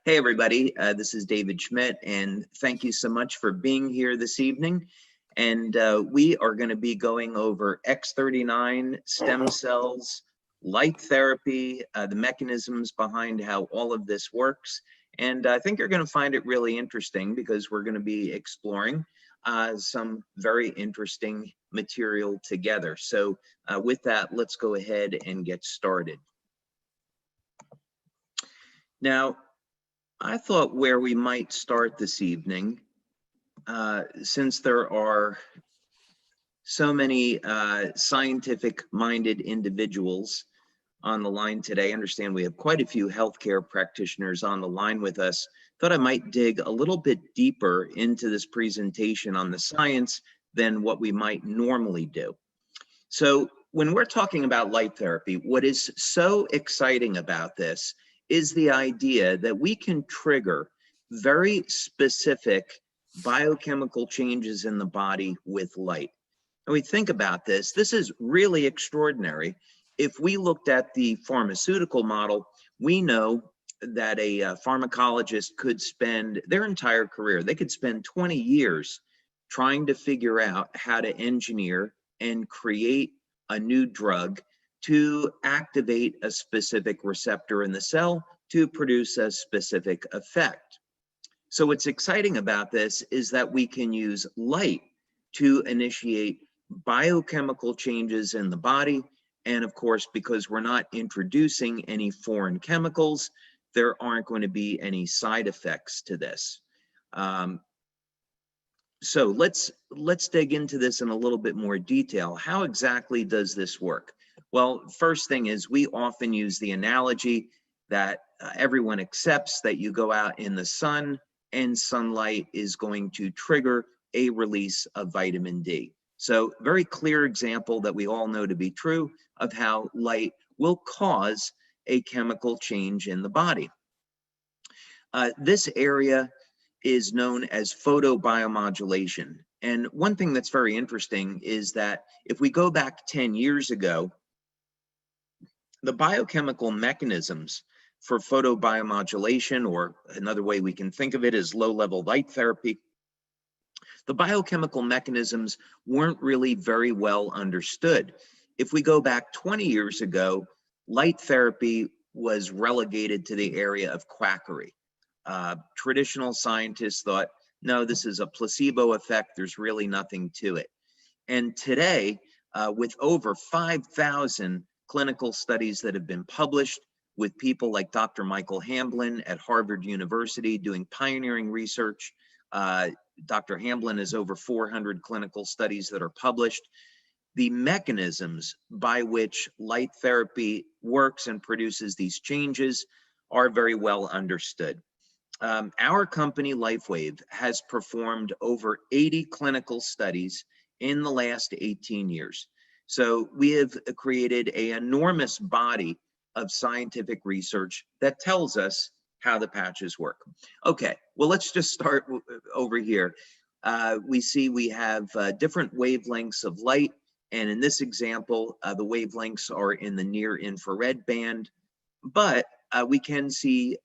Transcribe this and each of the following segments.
Hey everybody, this is David Schmidt, and thank you so much for being here this evening. And we are going to be going over X39, stem cells, light therapy, the mechanisms behind how all of this works. And I think you're going to find it really interesting because we're going to be exploring some very interesting material together. So with that, let's go ahead and get started. Now, I thought where we might start this evening, since there are so many scientific-minded individuals on the line today, I understand we have quite a few healthcare practitioners on the line with us, thought I might dig a little bit deeper into this presentation on the science than what we might normally do. So when we're talking about light therapy, what is so exciting about this is the idea that we can trigger very specific biochemical changes in the body with light. And we think about this, this is really extraordinary. If we looked at the pharmaceutical model, we know that a pharmacologist could spend their entire career, they could spend 20 years trying to figure out how to engineer and create a new drug to activate a specific receptor in the cell to produce a specific effect. So what's exciting about this is that we can use light to initiate biochemical changes in the body. And of course, because we're not introducing any foreign chemicals, there aren't going to be any side effects to this. So let's dig into this in a little bit more detail. How exactly does this work? Well, first thing is we often use the analogy that everyone accepts that you go out in the sun and sunlight is going to trigger a release of vitamin D. So very clear example that we all know to be true of how light will cause a chemical change in the body. This area is known as photobiomodulation. And one thing that's very interesting is that if we go back 10 years ago, the biochemical mechanisms for photobiomodulation, or another way we can think of it is low-level light therapy, the biochemical mechanisms weren't really very well understood. If we go back 20 years ago, light therapy was relegated to the area of quackery. Traditional scientists thought, no, this is a placebo effect, there's really nothing to it. And today, with over 5,000 clinical studies that have been published with people like Dr. Michael Hamblin at Harvard University doing pioneering research, Dr. Hamblin has over 400 clinical studies that are published. The mechanisms by which light therapy works and produces these changes are very well understood. Our company, LifeWave, has performed over 80 clinical studies in the last 18 years. So we have created an enormous body of scientific research that tells us how the patches work. Okay, well, let's just start over here. We see we have different wavelengths of light. And in this example, the wavelengths are in the near infrared band, but we can see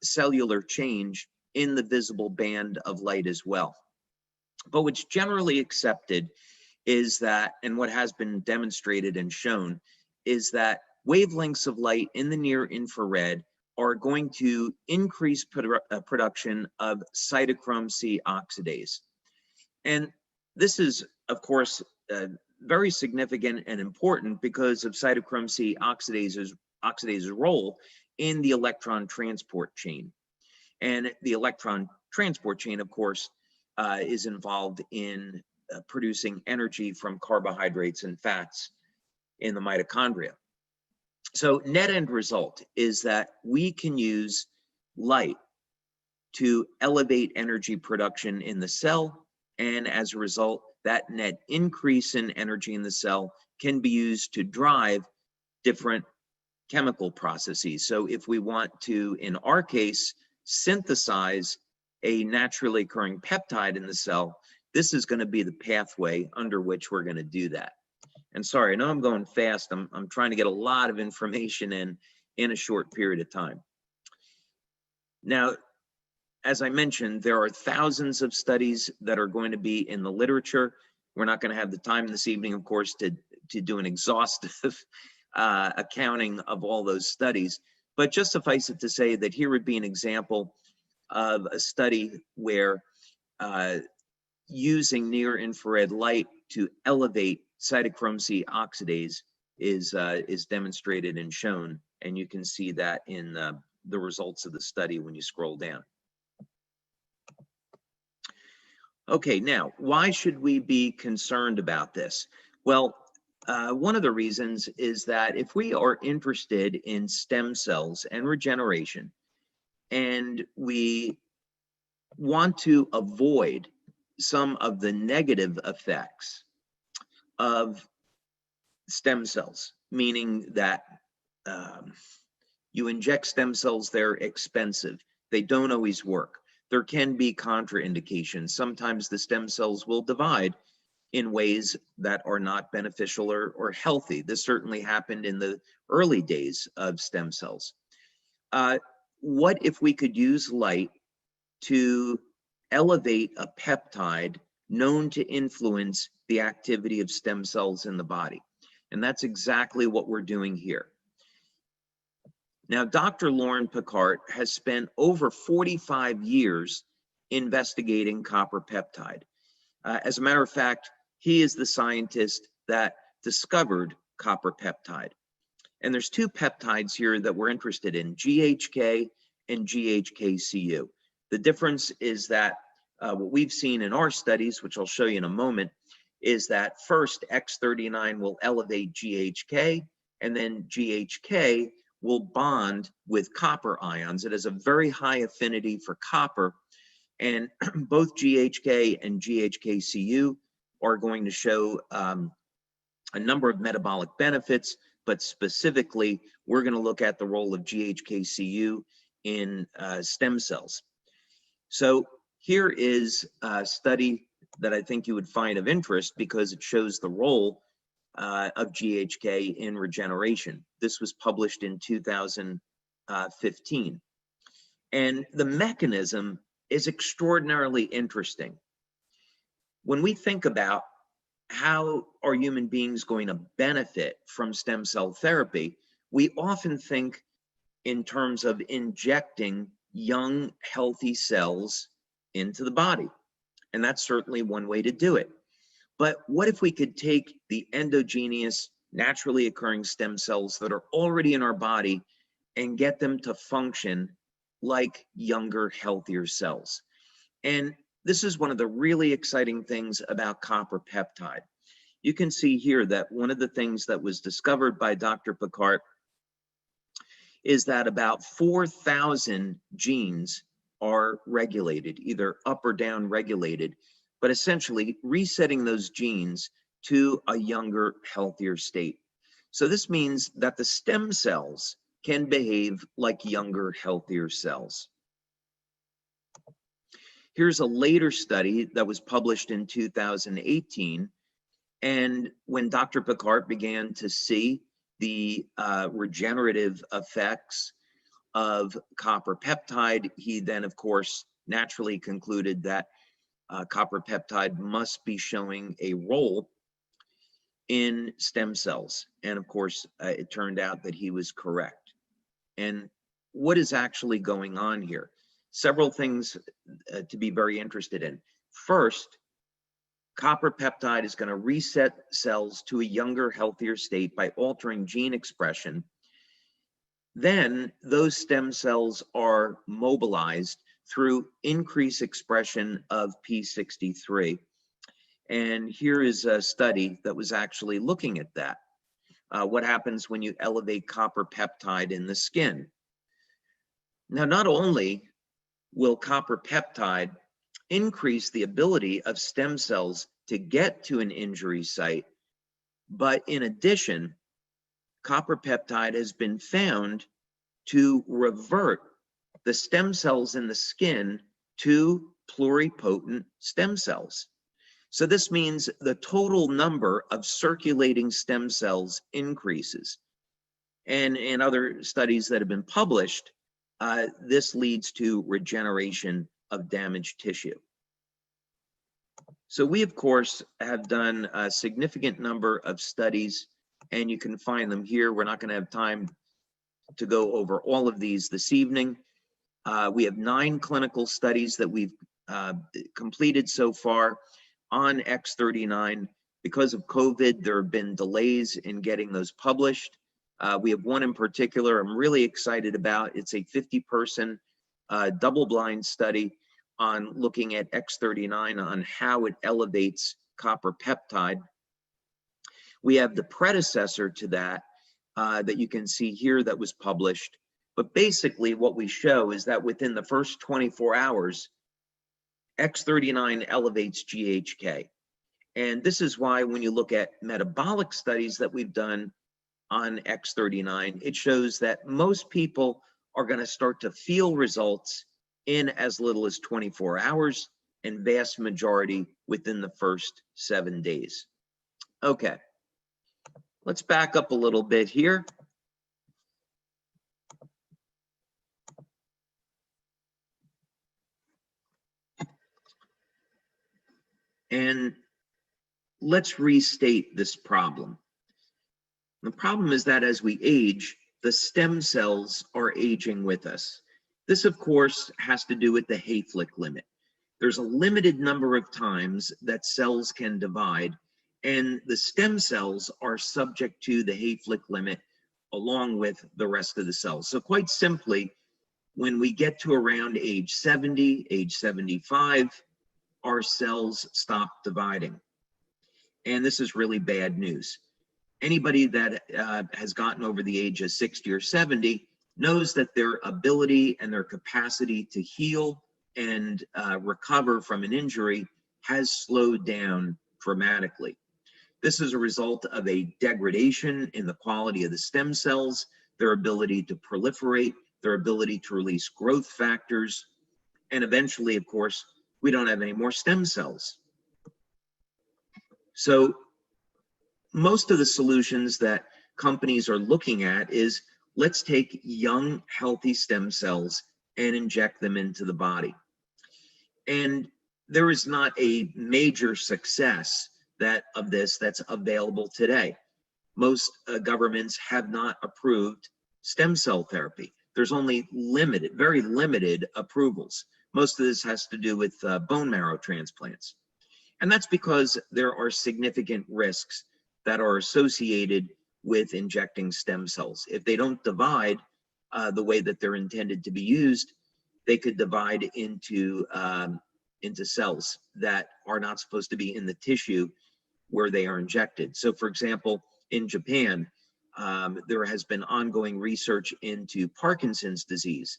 cellular change in the visible band of light as well. But what's generally accepted is that, and what has been demonstrated and shown, is that wavelengths of light in the near infrared are going to increase production of cytochrome C oxidase. And this is, of course, very significant and important because of cytochrome C oxidase's role in the electron transport chain. And the electron transport chain, of course, is involved in producing energy from carbohydrates and fats in the mitochondria. So net end result is that we can use light to elevate energy production in the cell, and as a result, that net increase in energy in the cell can be used to drive different chemical processes. So if we want to, in our case, synthesize a naturally occurring peptide in the cell, this is going to be the pathway under which we're going to do that. And sorry, I know I'm going fast. I'm trying to get a lot of information in a short period of time. Now, as I mentioned, there are thousands of studies that are going to be in the literature. We're not going to have the time this evening, of course, to do an exhaustive accounting of all those studies. But just suffice it to say that here would be an example of a study where using near-infrared light to elevate cytochrome C oxidase is demonstrated and shown, and you can see that in the results of the study when you scroll down. Okay, now, why should we be concerned about this? Well, one of the reasons is that if we are interested in stem cells and regeneration, and we want to avoid some of the negative effects of stem cells, meaning that you inject stem cells, they're expensive, they don't always work. There can be contraindications. Sometimes the stem cells will divide in ways that are not beneficial or healthy. This certainly happened in the early days of stem cells. What if we could use light to elevate a peptide known to influence the activity of stem cells in the body? And that's exactly what we're doing here. Now, Dr. Lauren Picard has spent over 45 years investigating copper peptide. As a matter of fact, he is the scientist that discovered copper peptide. And there's two peptides here that we're interested in, GHK and GHK-Cu. The difference is that what we've seen in our studies, which I'll show you in a moment, is that first X39 will elevate GHK, and then GHK will bond with copper ions. It has a very high affinity for copper, and both GHK and GHK-Cu are going to show a number of metabolic benefits, but specifically, we're going to look at the role of GHK-Cu in stem cells. So here is a study that I think you would find of interest because it shows the role of GHK in regeneration. This was published in 2015. And the mechanism is extraordinarily interesting. When we think about how are human beings going to benefit from stem cell therapy, we often think in terms of injecting young, healthy cells into the body. And that's certainly one way to do it. But what if we could take the endogenous, naturally occurring stem cells that are already in our body and get them to function like younger, healthier cells? And this is one of the really exciting things about copper peptide. You can see here that one of the things that was discovered by Dr. Picard is that about 4,000 genes are regulated, either up or down regulated, but essentially resetting those genes to a younger, healthier state. So this means that the stem cells can behave like younger, healthier cells. Here's a later study that was published in 2018. And when Dr. Picard began to see the regenerative effects of copper peptide, he then, of course, naturally concluded that copper peptide must be showing a role in stem cells. And of course, it turned out that he was correct. And what is actually going on here? Several things to be very interested in. First, copper peptide is going to reset cells to a younger, healthier state by altering gene expression. Then those stem cells are mobilized through increased expression of P63. And here is a study that was actually looking at that. What happens when you elevate copper peptide in the skin? Now, not only will copper peptide increase the ability of stem cells to get to an injury site, but in addition, copper peptide has been found to revert the stem cells in the skin to pluripotent stem cells. So this means the total number of circulating stem cells increases. And in other studies that have been published, this leads to regeneration of damaged tissue. So we, of course, have done a significant number of studies, and you can find them here. We're not going to have time to go over all of these this evening. We have 9 clinical studies that we've completed so far on X39. Because of COVID, there have been delays in getting those published. We have one in particular I'm really excited about. It's a 50-person double-blind study on looking at X39 on how it elevates copper peptide. We have the predecessor to that that you can see here that was published. But basically what we show is that within the first 24 hours, X39 elevates GHK. And this is why when you look at metabolic studies that we've done on X39, it shows that most people are going to start to feel results in as little as 24 hours, and vast majority within the first 7 days. Okay, let's back up a little bit here. And let's restate this problem. The problem is that as we age, the stem cells are aging with us. This, of course, has to do with the Hayflick limit. There's a limited number of times that cells can divide, and the stem cells are subject to the Hayflick limit along with the rest of the cells. So quite simply, when we get to around age 70, age 75, our cells stop dividing. And this is really bad news. Anybody that has gotten over the age of 60 or 70 knows that their ability and their capacity to heal and recover from an injury has slowed down dramatically. This is a result of a degradation in the quality of the stem cells, their ability to proliferate, their ability to release growth factors, and eventually, of course, we don't have any more stem cells. So most of the solutions that companies are looking at is, let's take young, healthy stem cells and inject them into the body. And there is not a major success of this that's available today. Most governments have not approved stem cell therapy. There's only very limited approvals. Most of this has to do with bone marrow transplants. And that's because there are significant risks that are associated with injecting stem cells. If they don't divide the way that they're intended to be used, they could divide into cells that are not supposed to be in the tissue where they are injected. So for example, in Japan, there has been ongoing research into Parkinson's disease.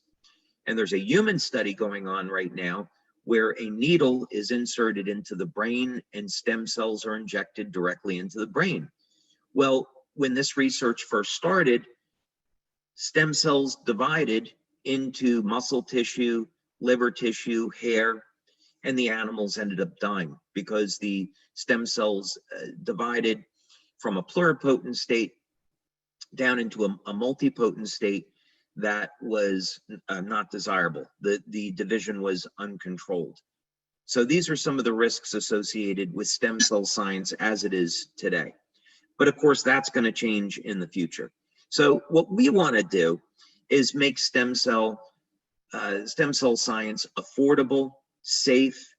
And there's a human study going on right now where a needle is inserted into the brain and stem cells are injected directly into the brain. Well, when this research first started, stem cells divided into muscle tissue, liver tissue, hair, and the animals ended up dying because the stem cells divided from a pluripotent state down into a multipotent state that was not desirable. The division was uncontrolled. So these are some of the risks associated with stem cell science as it is today. But of course, that's going to change in the future. So what we want to do is make stem cell science affordable, safe,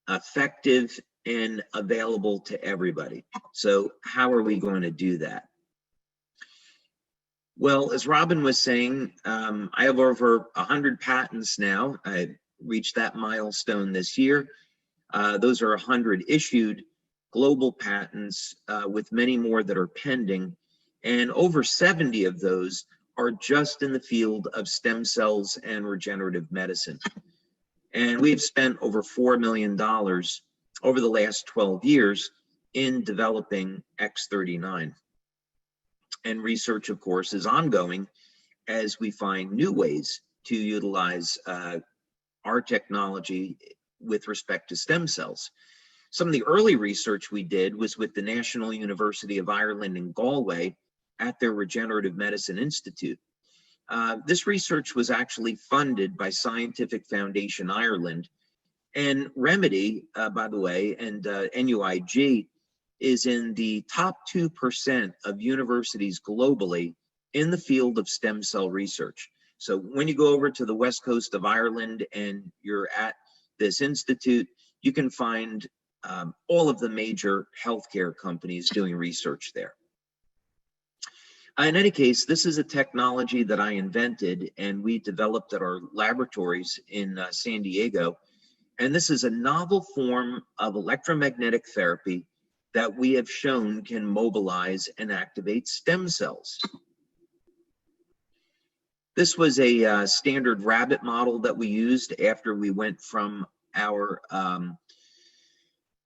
effective, and available to everybody. So how are we going to do that? Well, as Robin was saying, I have over 100 patents now. I reached that milestone this year. Those are 100 issued global patents with many more that are pending. And over 70 of those are just in the field of stem cells and regenerative medicine. And we've spent over $4 million over the last 12 years in developing X39. And research, of course, is ongoing as we find new ways to utilize our technology with respect to stem cells. Some of the early research we did was with the National University of Ireland in Galway at their Regenerative Medicine Institute. This research was actually funded by Scientific Foundation Ireland. And Remedy, by the way, and NUIG is in the top 2% of universities globally in the field of stem cell research. So when you go over to the west coast of Ireland and you're at this institute, you can find all of the major healthcare companies doing research there. In any case, this is a technology that I invented and we developed at our laboratories in San Diego. And this is a novel form of electromagnetic therapy that we have shown can mobilize and activate stem cells. This was a standard rabbit model that we used after we went from our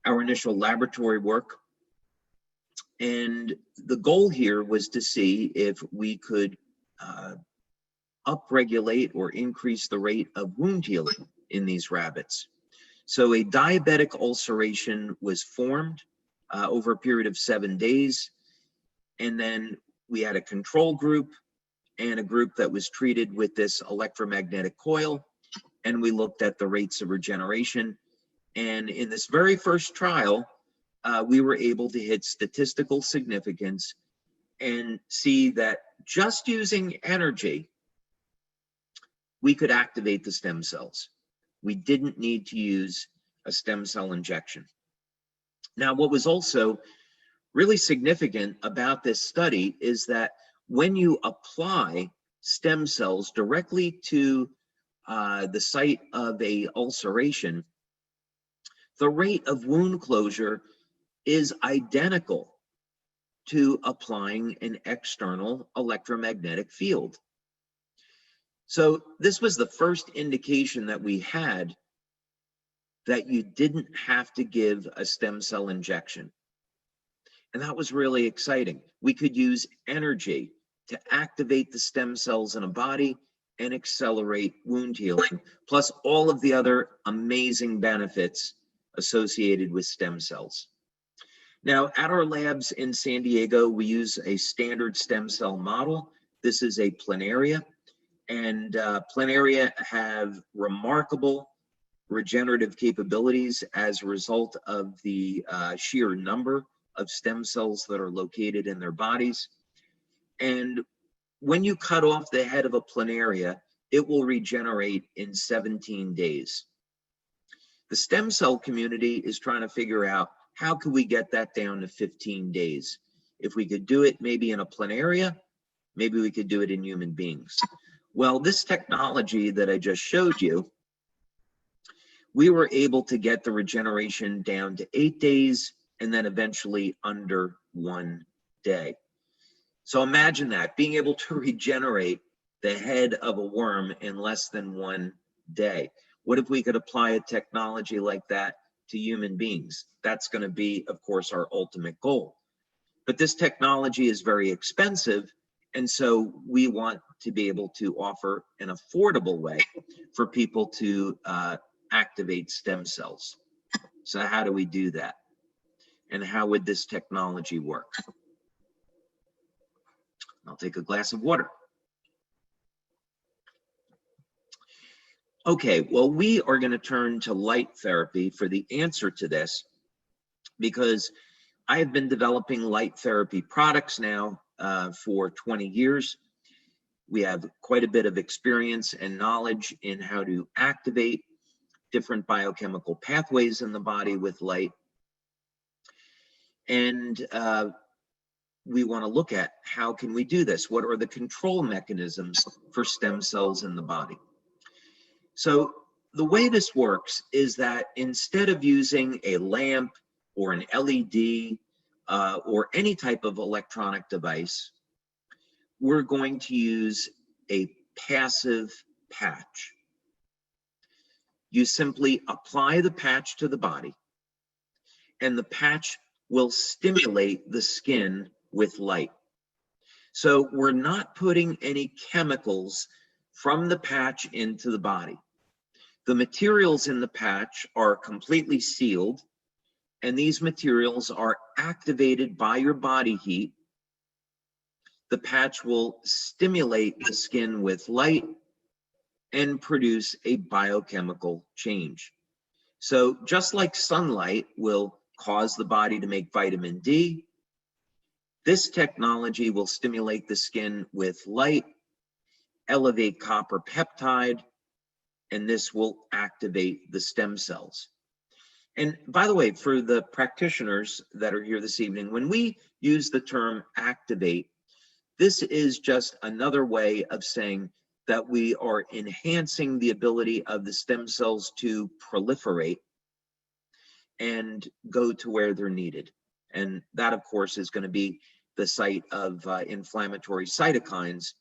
initial laboratory work. And the goal here was to see if we could upregulate or increase the rate of wound healing in these rabbits. So a diabetic ulceration was formed over a period of 7 days. And then we had a control group and a group that was treated with this electromagnetic coil. And we looked at the rates of regeneration. And in this very first trial, we were able to hit statistical significance and see that just using energy, we could activate the stem cells. We didn't need to use a stem cell injection. Now, what was also really significant about this study is that when you apply stem cells directly to the site of a ulceration, the rate of wound closure is identical to applying an external electromagnetic field. So this was the first indication that we had that you didn't have to give a stem cell injection. And that was really exciting. We could use energy to activate the stem cells in a body and accelerate wound healing, plus all of the other amazing benefits associated with stem cells. Now, at our labs in San Diego, we use a standard stem cell model. This is a planaria, and planaria have remarkable regenerative capabilities as a result of the sheer number of stem cells that are located in their bodies. And when you cut off the head of a planaria, it will regenerate in 17 days. The stem cell community is trying to figure out how could we get that down to 15 days? If we could do it maybe in a planaria, maybe we could do it in human beings. Well, this technology that I just showed you, we were able to get the regeneration down to 8 days and then eventually under 1 day. So imagine that, being able to regenerate the head of a worm in less than 1 day. What if we could apply a technology like that to human beings? That's going to be, of course, our ultimate goal. But this technology is very expensive, and so we want to be able to offer an affordable way for people to activate stem cells. So how do we do that? And how would this technology work? I'll take a glass of water. Okay, well, we are going to turn to light therapy for the answer to this, because I have been developing light therapy products now for 20 years. We have quite a bit of experience and knowledge in how to activate different biochemical pathways in the body with light. And we want to look at how can we do this? What are the control mechanisms for stem cells in the body? So the way this works is that instead of using a lamp or an LED or any type of electronic device, we're going to use a passive patch. You simply apply the patch to the body, and the patch will stimulate the skin with light. So we're not putting any chemicals from the patch into the body. The materials in the patch are completely sealed, and these materials are activated by your body heat the patch will stimulate the skin with light and produce a biochemical change. So just like sunlight will cause the body to make vitamin D, this technology will stimulate the skin with light, elevate copper peptide, and this will activate the stem cells. And by the way, for the practitioners that are here this evening, when we use the term activate, this is just another way of saying that we are enhancing the ability of the stem cells to proliferate and go to where they're needed. And that, of course, is going to be the site of inflammatory cytokines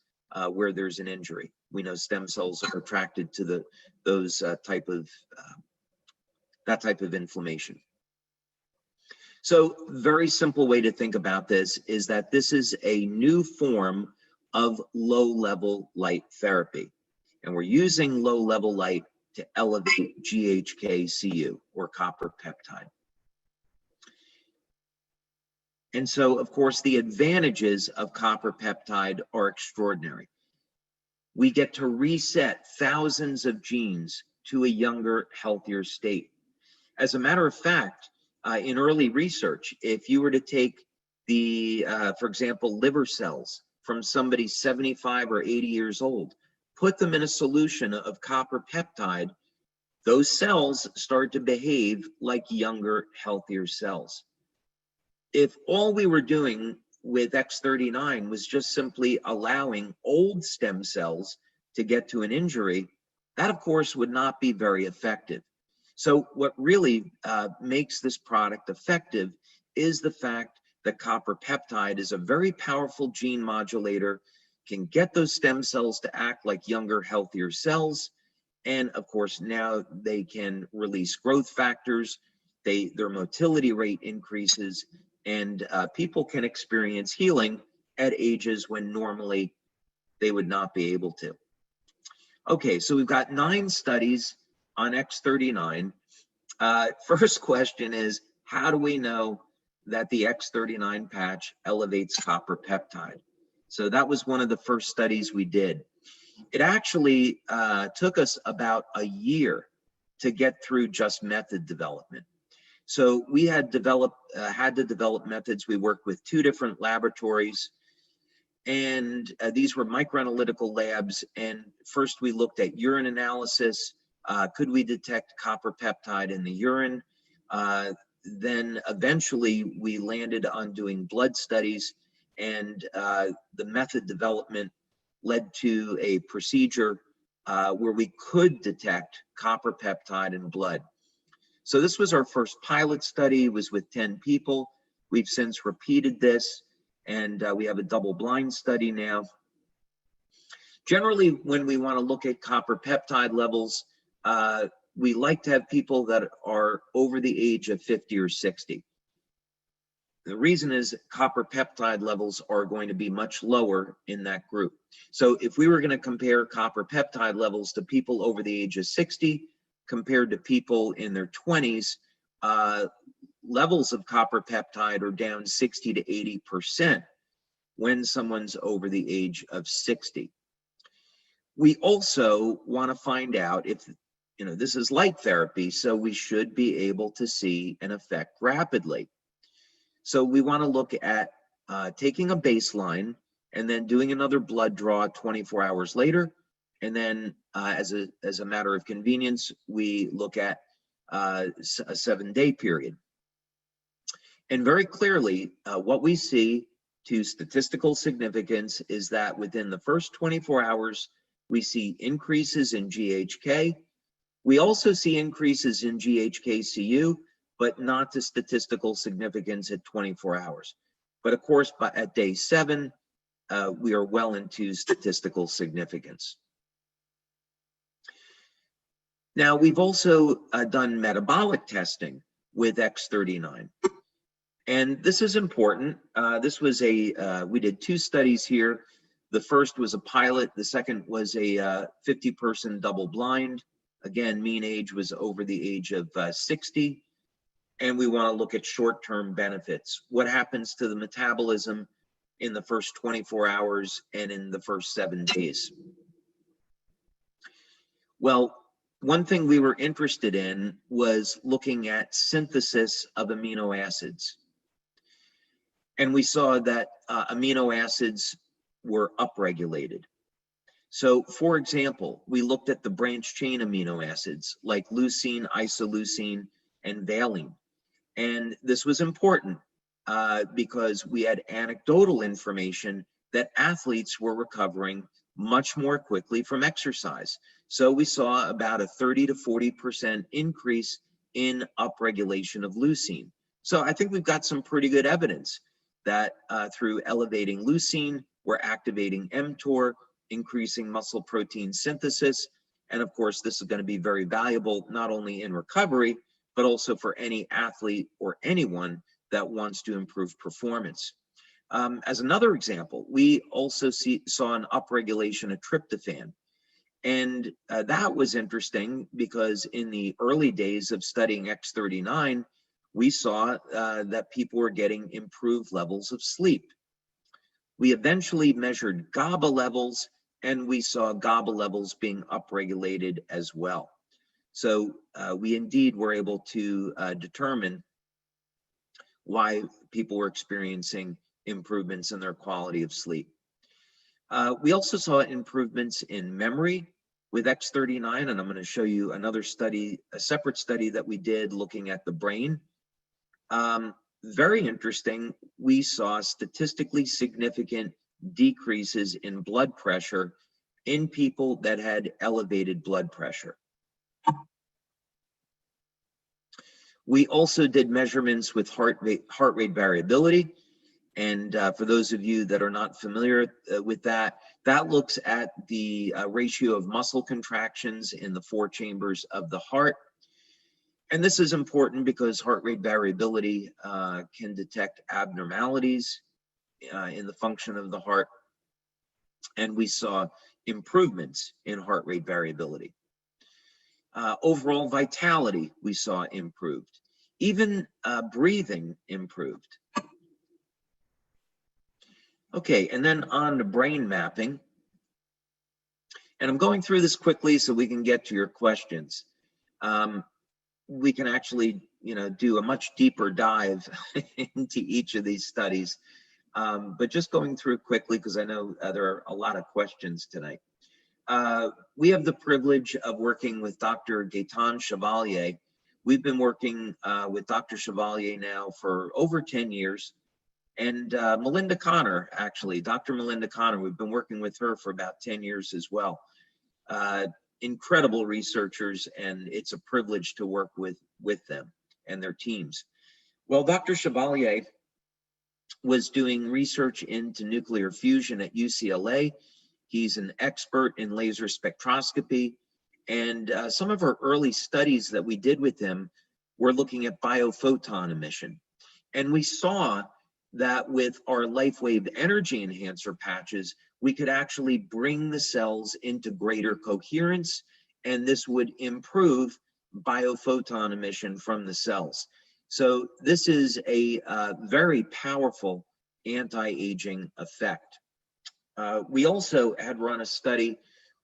where there's an injury. We know stem cells are attracted to that type of inflammation. So very simple way to think about this is that this is a new form of low-level light therapy. And we're using low-level light to elevate GHK-Cu, or copper peptide. And so, of course, the advantages of copper peptide are extraordinary. We get to reset thousands of genes to a younger, healthier state. As a matter of fact, in early research, if you were to take for example, liver cells from somebody 75 or 80 years old, put them in a solution of copper peptide, those cells start to behave like younger, healthier cells. If all we were doing with X39 was just simply allowing old stem cells to get to an injury, that of course would not be very effective. So what really makes this product effective is the fact that copper peptide is a very powerful gene modulator, can get those stem cells to act like younger, healthier cells. And of course, now they can release growth factors, their motility rate increases, and people can experience healing at ages when normally they would not be able to. Okay, so we've got 9 studies on X39. First question is, how do we know that the X39 patch elevates copper peptide? So that was one of the first studies we did. It actually took us about a year to get through just method development. So we had to develop methods. We worked with 2 different laboratories, and these were microanalytical labs. And first we looked at urine analysis. Could we detect copper peptide in the urine? Then eventually we landed on doing blood studies, and the method development led to a procedure where we could detect copper peptide in blood. So this was our first pilot study. It was with 10 people. We've since repeated this, and we have a double-blind study now. Generally, when we want to look at copper peptide levels, we like to have people that are over the age of 50 or 60. The reason is copper peptide levels are going to be much lower in that group. So if we were going to compare copper peptide levels to people over the age of 60 compared to people in their 20s, levels of copper peptide are down 60 to 80% when someone's over the age of 60. We also want to find out if, this is light therapy, so we should be able to see an effect rapidly. So we want to look at taking a baseline and then doing another blood draw 24 hours later. And then as a matter of convenience, we look at a 7-day period. And very clearly, what we see to statistical significance is that within the first 24 hours, we see increases in GHK. We also see increases in GHK-Cu, but not to statistical significance at 24 hours. But of course, at day 7, we are well into statistical significance. Now, we've also done metabolic testing with X39. And this is important. This was we did 2 studies here. The first was a pilot. The second was a 50-person double-blind. Again, mean age was over the age of 60. And we want to look at short-term benefits. What happens to the metabolism in the first 24 hours and in the first 7 days. Well, one thing we were interested in was looking at synthesis of amino acids. And we saw that amino acids were upregulated. So, for example, we looked at the branched chain amino acids like leucine, isoleucine, and valine. And this was important because we had anecdotal information that athletes were recovering much more quickly from exercise. So we saw about a 30 to 40% increase in upregulation of leucine. So I think we've got some pretty good evidence that through elevating leucine, we're activating mTOR, increasing muscle protein synthesis. And of course, this is going to be very valuable, not only in recovery, but also for any athlete or anyone that wants to improve performance. As another example, we also saw an upregulation of tryptophan. And that was interesting because in the early days of studying X39, we saw that people were getting improved levels of sleep. We eventually measured GABA levels, and we saw GABA levels being upregulated as well. So we indeed were able to determine why people were experiencing improvements in their quality of sleep. We also saw improvements in memory with X39, and I'm going to show you another study, a separate study that we did looking at the brain. Very interesting, we saw statistically significant decreases in blood pressure in people that had elevated blood pressure. We also did measurements with heart rate variability. And for those of you that are not familiar with that, that looks at the ratio of muscle contractions in the 4 chambers of the heart. And this is important because heart rate variability can detect abnormalities in the function of the heart. And we saw improvements in heart rate variability. Overall vitality, we saw improved. Even breathing improved. Okay, and then on to brain mapping. And I'm going through this quickly so we can get to your questions. We can actually, do a much deeper dive into each of these studies. But just going through quickly because I know there are a lot of questions tonight. We have the privilege of working with Dr. Gaetan Chevalier. We've been working with Dr. Chevalier now for over 10 years. And Melinda Connor, actually, Dr. Melinda Connor, we've been working with her for about 10 years as well. Incredible researchers, and it's a privilege to work with them and their teams. Well, Dr. Chevalier was doing research into nuclear fusion at UCLA. He's an expert in laser spectroscopy, and some of our early studies that we did with him were looking at biophoton emission. And we saw that with our LifeWave energy enhancer patches, we could actually bring the cells into greater coherence, and this would improve biophoton emission from the cells. So this is a very powerful anti-aging effect. We also had run a study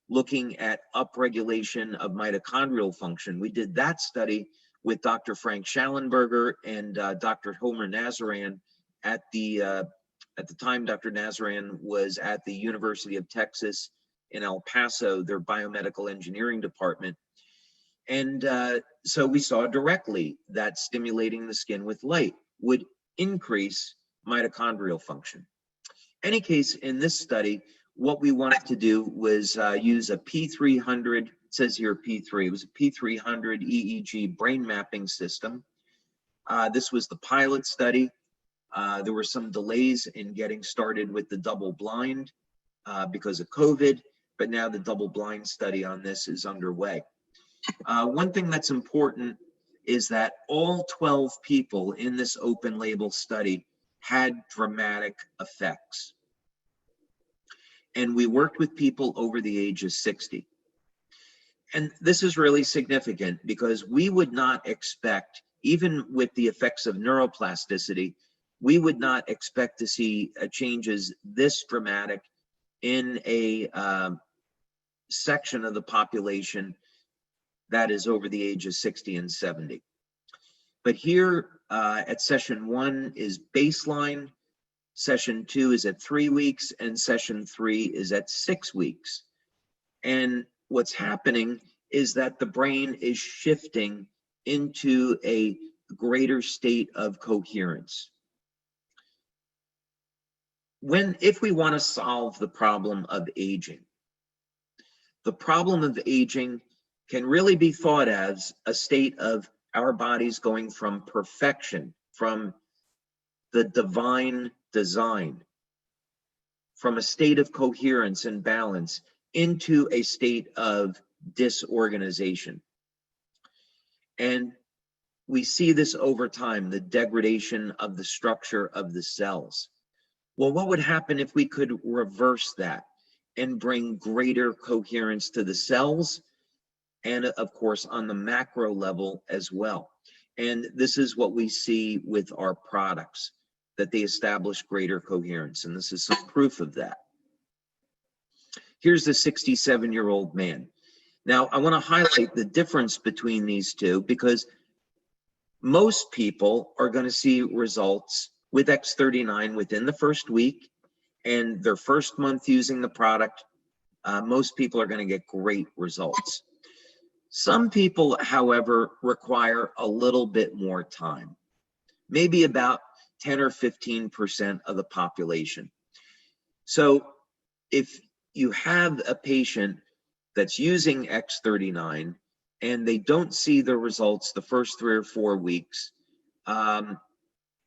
looking at upregulation of mitochondrial function. We did that study with Dr. Frank Schallenberger and Dr. Homer Nazaran at the time. Dr. Nazaran was at the University of Texas in El Paso, their biomedical engineering department. And so we saw directly that stimulating the skin with light would increase mitochondrial function. Any case, in this study, what we wanted to do was use a P300, it says here P3, it was a P300 EEG brain mapping system. This was the pilot study. There were some delays in getting started with the double blind because of COVID, but now the double blind study on this is underway. One thing that's important is that all 12 people in this open label study had dramatic effects. And we worked with people over the age of 60. And this is really significant because we would not expect, even with the effects of neuroplasticity, we would not expect to see changes this dramatic in a section of the population that is over the age of 60 and 70. But here at session 1 is baseline, session 2 is at 3 weeks, and session 3 is at 6 weeks. And what's happening is that the brain is shifting into a greater state of coherence. If we want to solve the problem of aging, the problem of aging can really be thought as a state of our bodies going from perfection, from the divine design, from a state of coherence and balance into a state of disorganization. And we see this over time, the degradation of the structure of the cells. Well, what would happen if we could reverse that and bring greater coherence to the cells, and of course on the macro level as well? And this is what we see with our products, that they establish greater coherence, and this is some proof of that. Here's the 67-year-old man. Now, I want to highlight the difference between these two, because most people are going to see results with X39 within the first week, and their first month using the product, most people are going to get great results. Some people, however, require a little bit more time, maybe about 10 or 15% of the population. So if you have a patient that's using X39 and they don't see the results the first 3 or 4 weeks,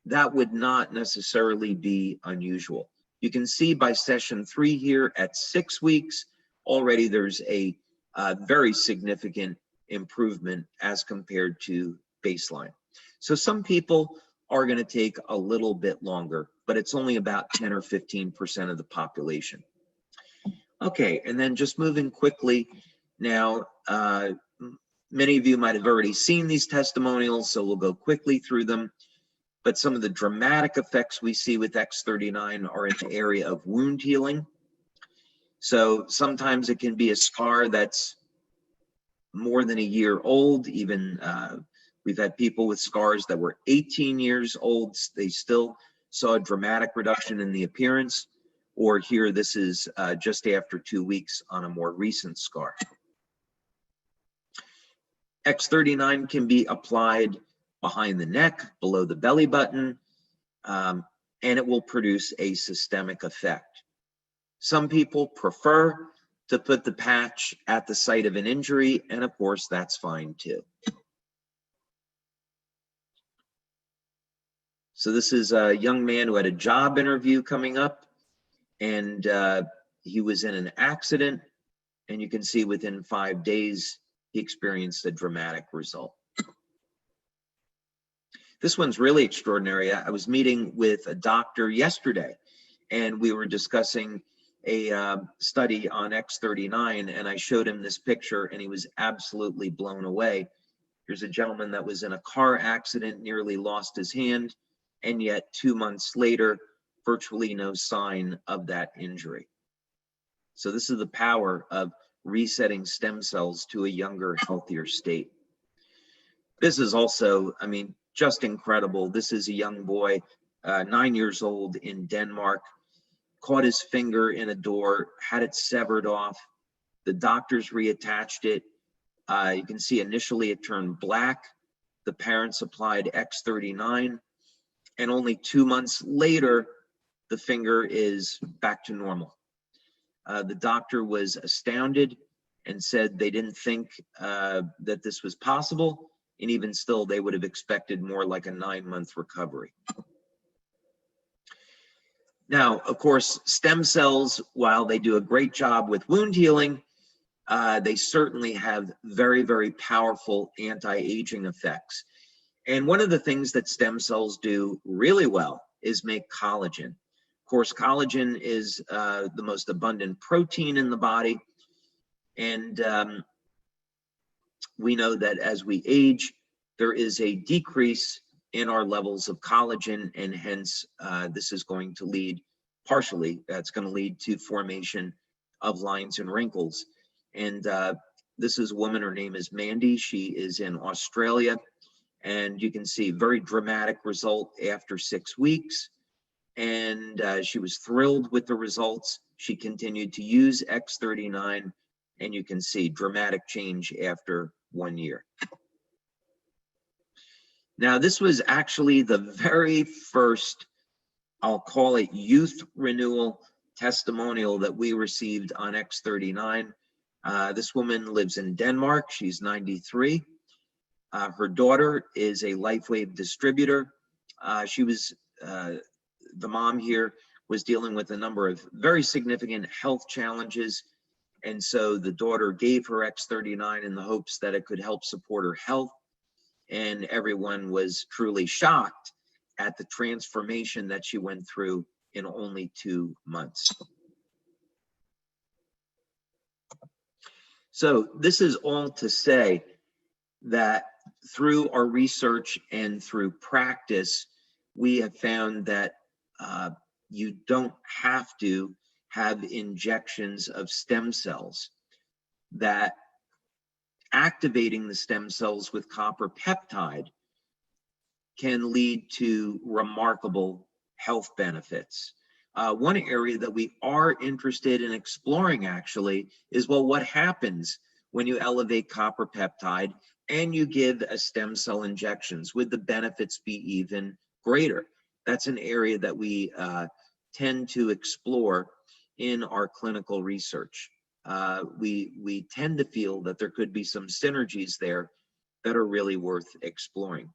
that would not necessarily be unusual. You can see by session 3 here at 6 weeks, already there's a very significant improvement as compared to baseline. So some people are going to take a little bit longer, but it's only about 10 or 15% of the population. Okay, and then just moving quickly now, many of you might have already seen these testimonials, so we'll go quickly through them. But some of the dramatic effects we see with X39 are in the area of wound healing. So sometimes it can be a scar that's more than a year old. Even we've had people with scars that were 18 years old. They still saw a dramatic reduction in the appearance. Or here, this is just after 2 weeks on a more recent scar. X39 can be applied behind the neck, below the belly button, and it will produce a systemic effect. Some people prefer to put the patch at the site of an injury, and of course, that's fine too. So this is a young man who had a job interview coming up, and he was in an accident, and you can see within 5 days, he experienced a dramatic result. This one's really extraordinary. I was meeting with a doctor yesterday, and we were discussing a study on X39, and I showed him this picture, and he was absolutely blown away. Here's a gentleman that was in a car accident, nearly lost his hand, and yet 2 months later, virtually no sign of that injury. So this is the power of resetting stem cells to a younger, healthier state. This is also, I mean, just incredible. This is a young boy, 9 years old in Denmark, caught his finger in a door, had it severed off. The doctors reattached it. You can see initially it turned black. The parents applied X39, and only 2 months later, the finger is back to normal. The doctor was astounded and said they didn't think that this was possible, and even still, they would have expected more like a 9-month recovery. Now, of course, stem cells, while they do a great job with wound healing, they certainly have very, very powerful anti-aging effects. And one of the things that stem cells do really well is make collagen. Of course, collagen is the most abundant protein in the body. And we know that as we age, there is a decrease in our levels of collagen, and hence this is going to lead, partially, that's going to lead to formation of lines and wrinkles. And this is a woman, her name is Mandy. She is in Australia, and you can see very dramatic result after 6 weeks. And she was thrilled with the results. She continued to use X39, and you can see dramatic change after 1 year. Now, this was actually the very first, I'll call it, youth renewal testimonial that we received on X39. This woman lives in Denmark. She's 93. Her daughter is a LifeWave distributor. The mom here was dealing with a number of very significant health challenges. And so the daughter gave her X39 in the hopes that it could help support her health. And everyone was truly shocked at the transformation that she went through in only 2 months. So this is all to say that through our research and through practice, we have found that you don't have to have injections of stem cells, that activating the stem cells with copper peptide can lead to remarkable health benefits. One area that we are interested in exploring actually is, well, what happens when you elevate copper peptide and you give a stem cell injections? Would the benefits be even greater? That's an area that we tend to explore in our clinical research. We tend to feel that there could be some synergies there that are really worth exploring.